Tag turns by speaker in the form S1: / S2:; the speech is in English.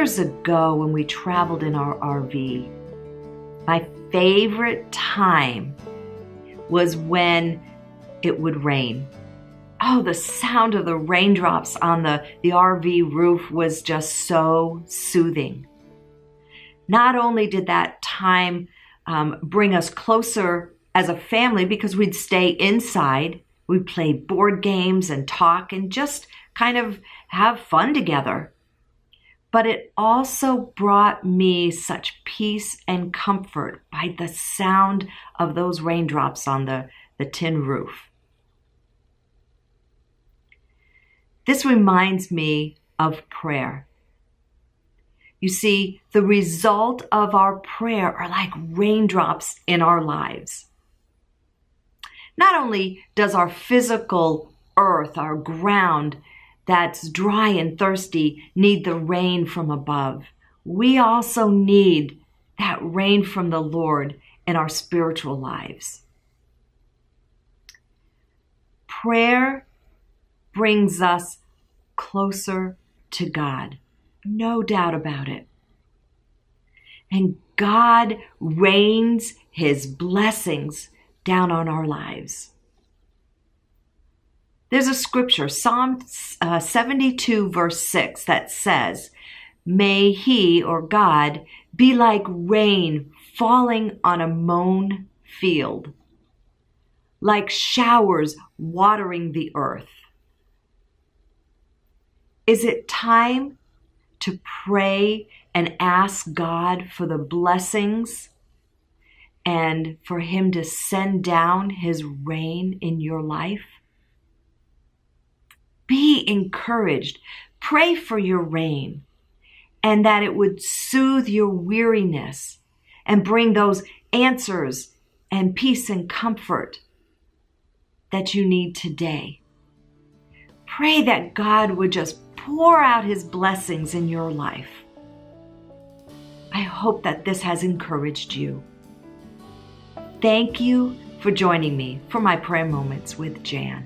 S1: Years ago when we traveled in our RV, my favorite time was when it would rain. Oh, the sound of the raindrops on the RV roof was just so soothing. Not only did that time bring us closer as a family because we'd stay inside, we'd play board games and talk and just kind of have fun together. But it also brought me such peace and comfort by the sound of those raindrops on the tin roof. This reminds me of prayer. You see, the result of our prayer are like raindrops in our lives. Not only does our physical earth, our ground that's dry and thirsty, need the rain from above, we also need that rain from the Lord in our spiritual lives. Prayer brings us closer to God. No doubt about it. And God rains His blessings down on our lives. There's a scripture, Psalm 72 verse 6, that says, "May He, or God, be like rain falling on a mown field, like showers watering the earth." Is it time to pray and ask God for the blessings and for Him to send down His rain in your life? Be encouraged. Pray for your rain and that it would soothe your weariness and bring those answers and peace and comfort that you need today. Pray that God would just pour out His blessings in your life. I hope that this has encouraged you. Thank you for joining me for my prayer moments with Jan.